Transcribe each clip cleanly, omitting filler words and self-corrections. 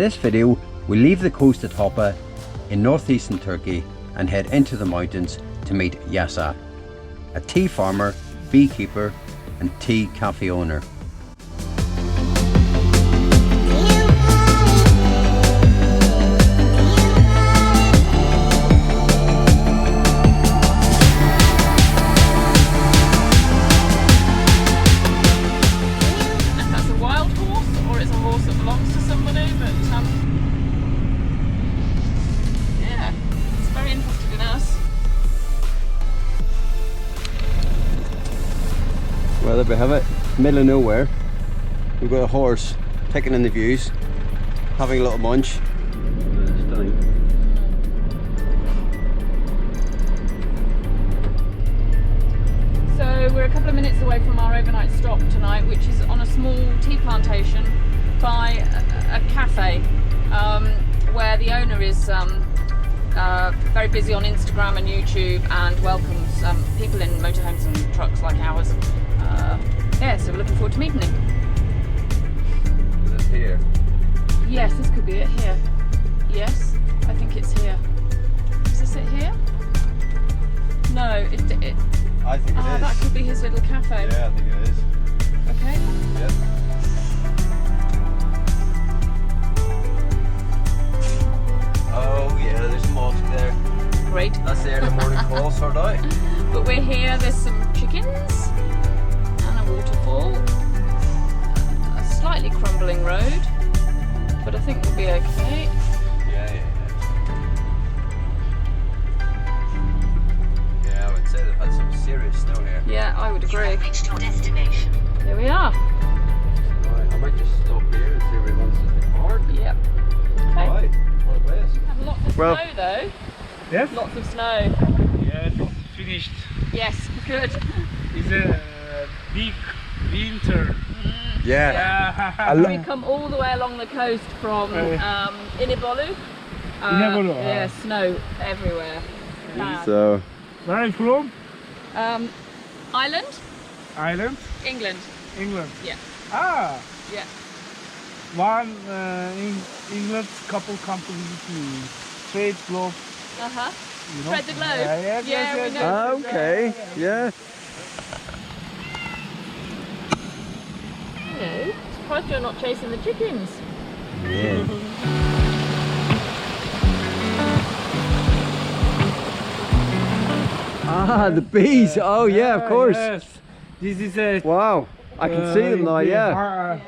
this video, we leave the coast at Hopa in northeastern Turkey and head into the mountains to meet Yasar, a tea farmer, beekeeper and tea cafe owner. Well, there we have it, middle of nowhere. We've got a horse taking in the views, having a little munch. Stunning. So we're a couple of minutes away from our overnight stop tonight, which is on a small tea plantation by a cafe where the owner is very busy on Instagram and YouTube and welcomes people in motorhomes and trucks like ours. Yeah, so we're looking forward to meeting him. Is it here? Yes, this could be it here. Yes, I think it's here. Is this it here? No, I think it is. That could be his little cafe. Yeah, I think it is. Okay. Yep. Oh yeah, there's a mosque there. Great. That's the early morning call, sort out. But we're here, there's some chickens and a waterfall. A slightly crumbling road, but I think we'll be okay. Yeah. Yeah, I would say they've had some serious snow here. Yeah, I would agree. You have reached your destination. Here we are. Right, I might just stop here and see if everyone's at the park. Yep. Okay. Right, what a place. Have lots of Well- snow though. Yes? Lots of snow. Yes, it's finished. Yes, good. It's a big winter. Yeah. We come all the way along the coast from Inebolu. Inebolu, Yeah, snow everywhere. Bad. So, Where are you from? Ireland? Island? England. England. Yeah. Ah, Yeah. one in England couple come to visit me. Trade globe. Uh-huh. You know? Spread the globe. Yes, Yeah, we yes, know. yes. okay, yeah. Hello. Surprised you're not chasing the chickens. Yeah. Ah, the bees. Oh yeah, of course. Yes. This is a. Wow, I can see them now, yeah.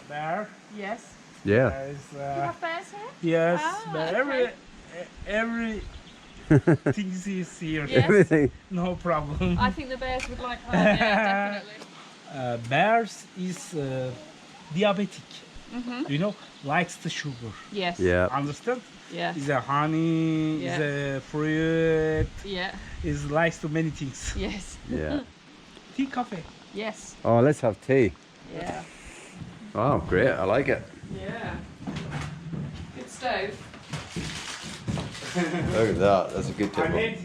Bear. Yes. Yeah. There is, Do you have bears here? yes, Ah, but okay. every thing is here. Yes. Everything. No problem. I think the bears would like that, yeah, definitely. Bears is diabetic. Mm-hmm. You know, likes the sugar. Yes. Yeah. Understand? Yeah. Is a honey, Yeah. is a fruit, Yeah. is likes to many things. Yes. Yeah. Tea, coffee. Yes. Oh, let's have tea. Yeah. Oh, great. I like it. Yeah. Good stove. Look at that. That's a good I table. made.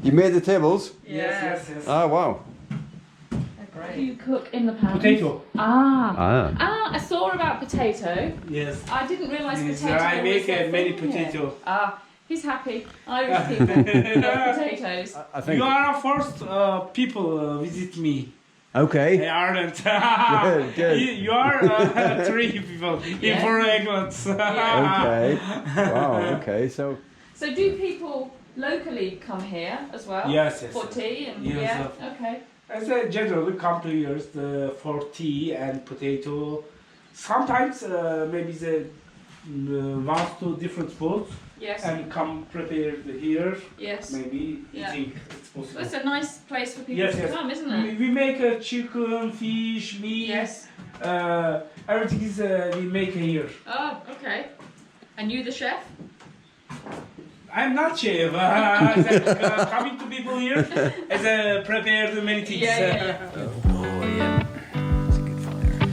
You made the tables? Yes. Oh, wow. What do you cook in the pan? Potato. I saw about potato. Yes. I didn't realise Yes, potato I was make a many thing here. potato. He's happy. Irish people love potatoes. I think. You are the first people visit me. Okay. in Ireland. Good. You are 3 people in 4 England. Okay. Wow. Okay. So. So do people locally come here as well? Yes. For tea and Yes, yeah. Okay. As a general, come to here for tea and potato. Sometimes maybe the one to different spots Yes. and come prepared here. Yes. Maybe Yeah. eating it's possible. It's a nice place for people Yes, to yes. come, isn't it? We make chicken, fish, meat. Yes. Everything is we make here. Oh, okay. And you the chef? I'm not chef. Coming to people here as a prepared many things. Yeah. Oh yeah. It's a good fire.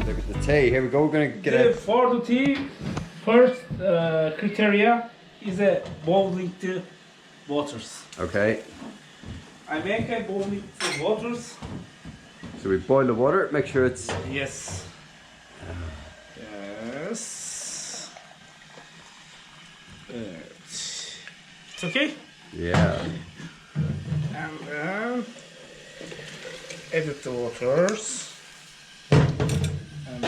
Look at the tea. Here we go. We're gonna get a. For the tea, first criteria is a boiling the waters. Okay. I make a boiling the waters So we boil the water, make sure it's... Yes. Yes. It's okay? Yeah. And edit the waters. And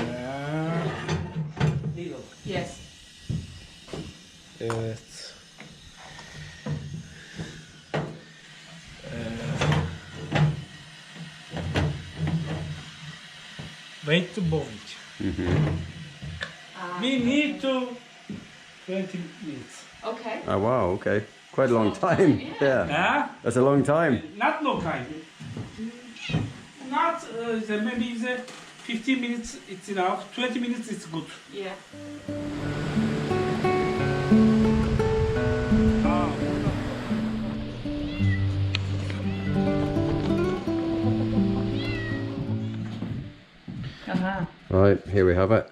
little. Yes. Evet. Wait to boil it. We need to 20 minutes. Okay. Oh wow, okay. Quite a long time. Yeah. Yeah? That's a long time. Not long time. Not maybe 15 minutes it's enough. 20 minutes it's good. Yeah. Uh-huh. Right, here we have it.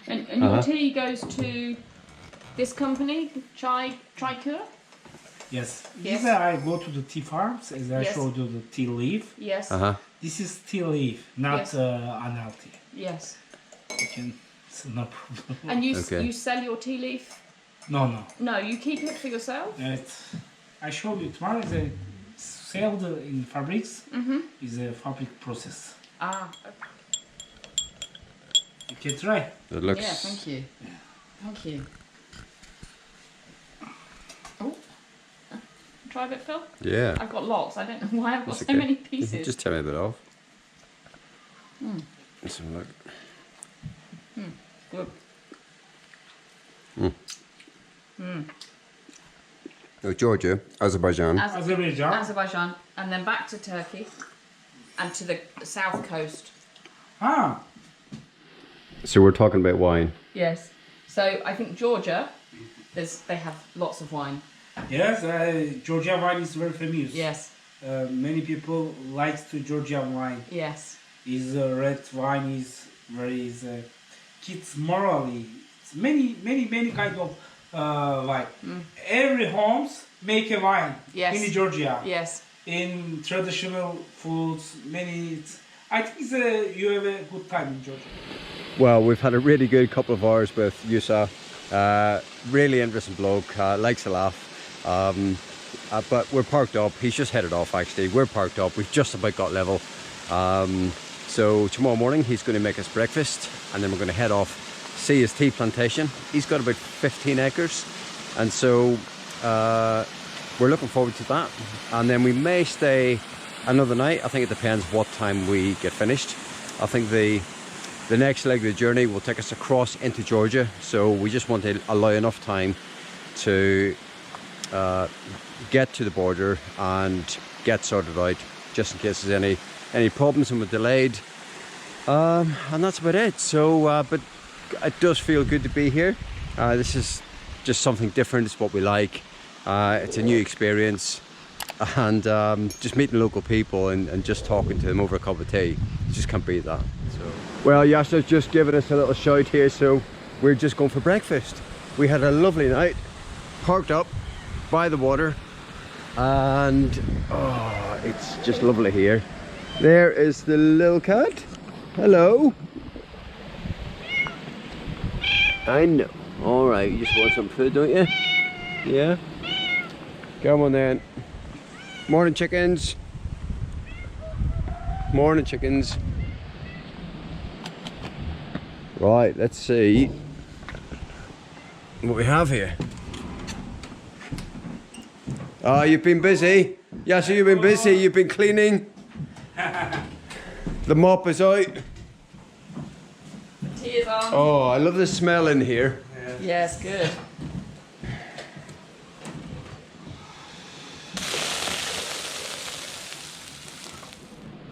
And your tea goes to this company, Tricure? Yes. Yes. Here I go to the tea farms as I Yes. showed you the tea leaf. Yes. Uh-huh. This is tea leaf, not Yes. unhealthy. Yes. You can, it's no problem. And you Okay. you sell your tea leaf? No. No, you keep it for yourself? I show you tomorrow is a sold in fabrics. Mm-hmm. Is a fabric process. Ah. You can try. It looks... Yeah, thank you. Thank you. Oh. Try a bit, Phil? Yeah. I've got lots. I don't know why I've got That's so okay. many pieces. Just tear me a bit off. Let's have a look. Good. Oh, Georgia, Azerbaijan. Azerbaijan. Azerbaijan, and then back to Turkey, and to the south coast. Ah, So we're talking about wine. Yes. So I think Georgia, they have lots of wine. yes, Georgia wine is very famous. Yes. Many people likes to Georgia wine. Yes. Is red wine is very kids morally. It's many kind of wine. Every homes make a wine Yes. in Georgia. Yes. In traditional foods, I think you have a good time in Georgia. Well, we've had a really good couple of hours with Yasar. Really interesting bloke, likes to laugh. But we're parked up. He's just headed off actually. We're parked up. We've just about got level. So tomorrow morning he's going to make us breakfast and then we're going to head off, see his tea plantation. He's got about 15 acres and so we're looking forward to that. And then we may stay another night. I think it depends what time we get finished. I think the next leg of the journey will take us across into Georgia. So we just want to allow enough time to get to the border and get sorted out just in case there's any problems and we're delayed, and that's about it. So but it does feel good to be here. This is just something different. It's what we like. It's a new experience and just meeting local people and just talking to them over a cup of tea. You just can't beat that. So. Well, Yasar's just given us a little shout here, so we're just going for breakfast. We had a lovely night, parked up by the water, and oh, it's just lovely here. There is the little cat. Hello. I know. All right, you just want some food, don't you? Yeah. Come on then. Morning, chickens. Morning, chickens. Right, let's see what we have here. Oh, you've been busy. Yes, you've been busy. You've been cleaning. The mop is out. The tea is on. Oh, I love the smell in here. Yes, good.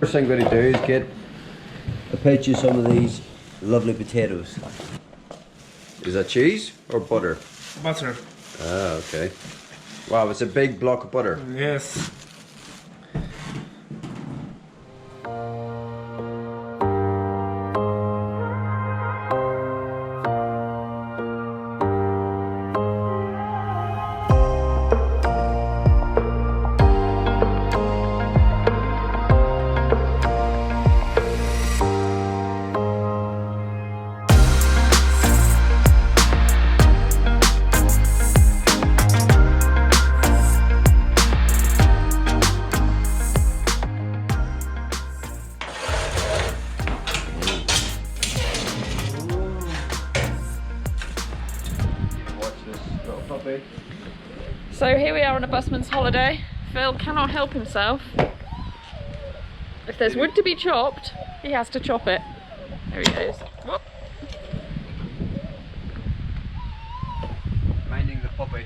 First thing I'm going to do is get a pitch of some of these lovely potatoes. Is that cheese or butter? Butter. Ah, okay. Wow, it's a big block of butter. Yes. puppy. So here we are on a busman's holiday. Phil cannot help himself. If there's wood to be chopped, he has to chop it. There he goes. Whoop. Minding the puppy.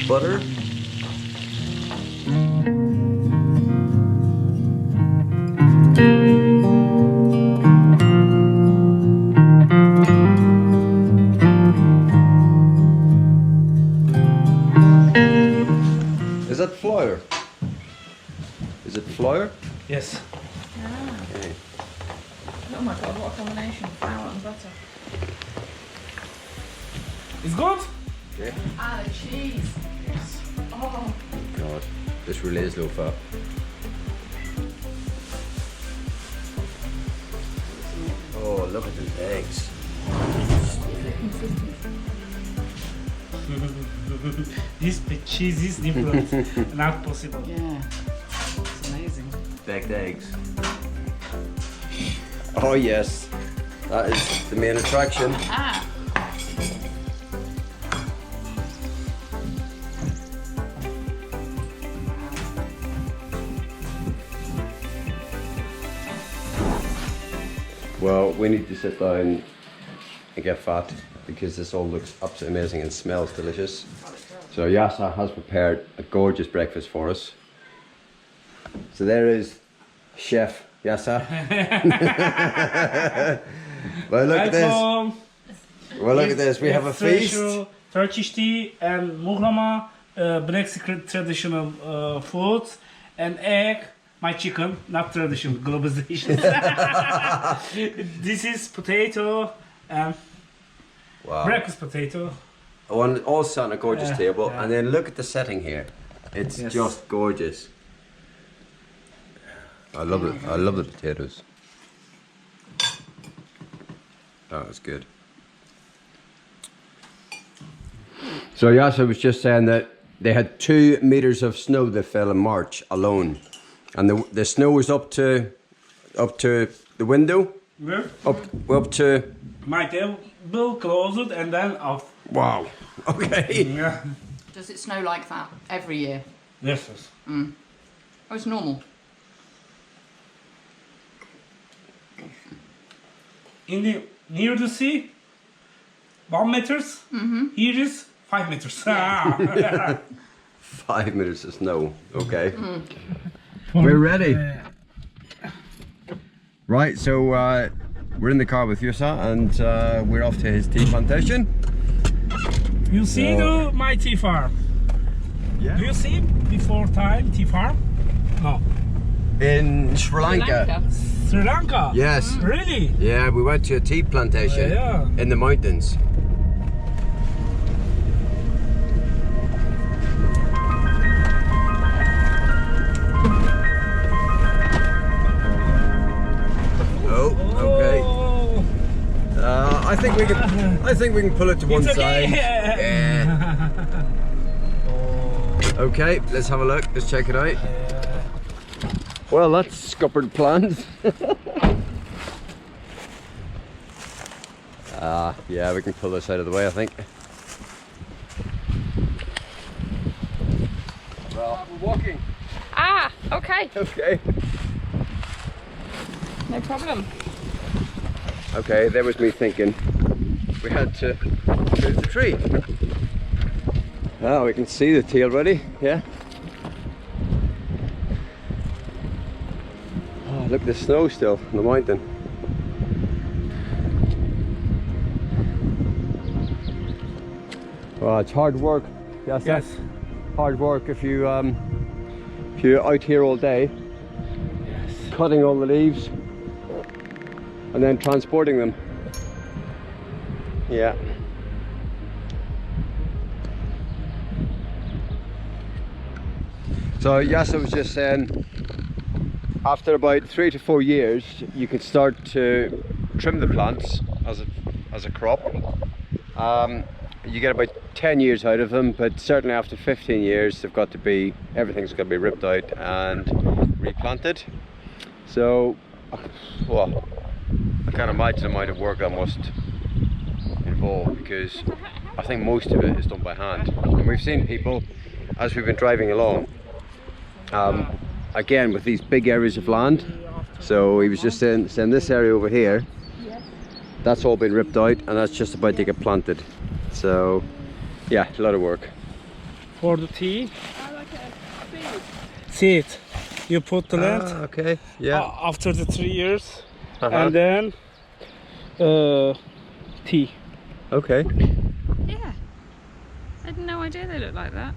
Butter. Is that flour? Is it flour? Yes. Okay. Oh my god, what a combination. Flour and butter. It's good? Okay. Ah, the cheese. Oh. God, this really is low fat. Oh, look at the eggs. This cheese is different. Not possible. Yeah. It's amazing. Baked eggs. Oh yes, that is the main attraction. Ah. Well, we need to sit down and get fat because this all looks absolutely amazing and smells delicious. So Yasar has prepared a gorgeous breakfast for us. So there is Chef Yasar. Well, look at this. Well, look at this. We have a feast. Turkish tea and muhlama, black secret traditional food, and egg. My chicken, not traditional, globalization. This is potato and Wow. breakfast potato. All sat on a gorgeous Yeah, table, yeah. and then look at the setting here. It's Yes. just gorgeous. I love it. I love the potatoes. Oh, it's good. So Yasser was just saying that they had 2 meters of snow that fell in March alone, and the snow was up to the window, Where? up to. My table closed and then off. Wow. Okay. Yeah. Does it snow like that every year? Yes, yes. Oh, it's normal. In the near the sea, 1 meters. Here is 5 meters. 5 minutes of snow. Okay. We're ready. Right, so we're in the car with Yasar and we're off to his tea plantation. You see my tea farm? Yeah. Do you see before time tea farm? No. In Sri Lanka. Sri Lanka? Yes. Really? Yeah, we went to a tea plantation Yeah. in the mountains. Oh, okay. I think we can pull it to one It's okay. side. Yeah. Okay, let's have a look. Let's check it out. Well, that's scuppered plans. Yeah, we can pull this out of the way, I think. Well, we're walking. Ah, okay. Okay. No problem. Okay, there was me thinking we had to move the tree. Oh, we can see the tea already, yeah. Oh, look, there's snow still on the mountain. Well, it's hard work. Yes. Hard work if you're out here all day, cutting all the leaves and then transporting them. Yeah. So Yasser was just saying after about 3 to 4 years, you can start to trim the plants as a crop. You get about 10 years out of them, but certainly after 15 years, everything's got to be ripped out and replanted. So, well, I can't imagine the amount of work that must involve, because I think most of it is done by hand. And we've seen people, as we've been driving along, again with these big areas of land. So he was just saying this area over here, that's all been ripped out and that's just about to get planted. So yeah, a lot of work. For the tea, I like a seed. You put the land Okay, yeah. after the 3 years, Uh-huh. and then tea. Okay. Yeah. I had no idea they looked like that.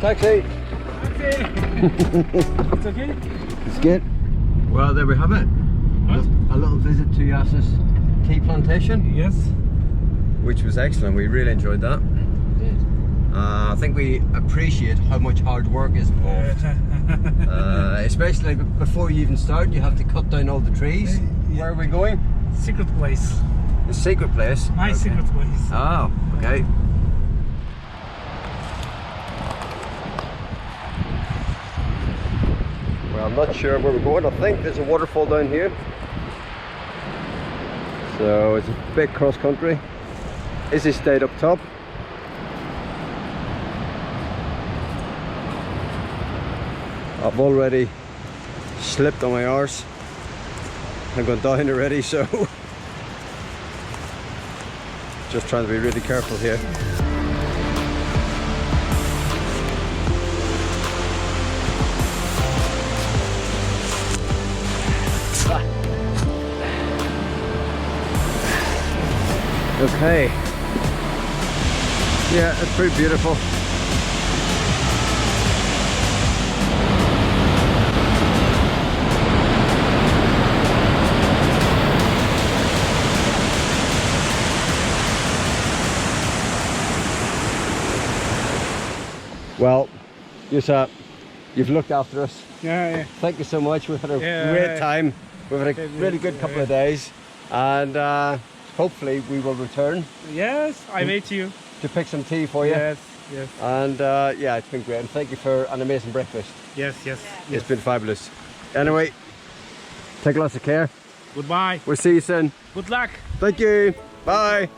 Taxi. It's okay? It's good. Well, there we have it. A little visit to Yasar's tea plantation, Yes. which was excellent. We really enjoyed that. I think we appreciate how much hard work is involved. Especially before you even start, you have to cut down all the trees. Where are we going? Secret place. The secret place. My Okay. secret place. Oh, okay. Well, I'm not sure where we're going. I think there's a waterfall down here. So it's a bit cross country. Izzy stayed up top. I've already slipped on my arse. I'm going down already, so just trying to be really careful here. Okay. Yeah, it's pretty beautiful. Well, Yasar, you've looked after us. Yeah. Thank you so much. We've had a Yeah. great time. We've had a really good couple of days, and hopefully we will return Yes, I wait you. to pick some tea for you. Yes. And yeah, it's been great. And thank you for an amazing breakfast. Yes. It's been fabulous. Anyway, take lots of care. Goodbye. We'll see you soon. Good luck. Thank you. Bye.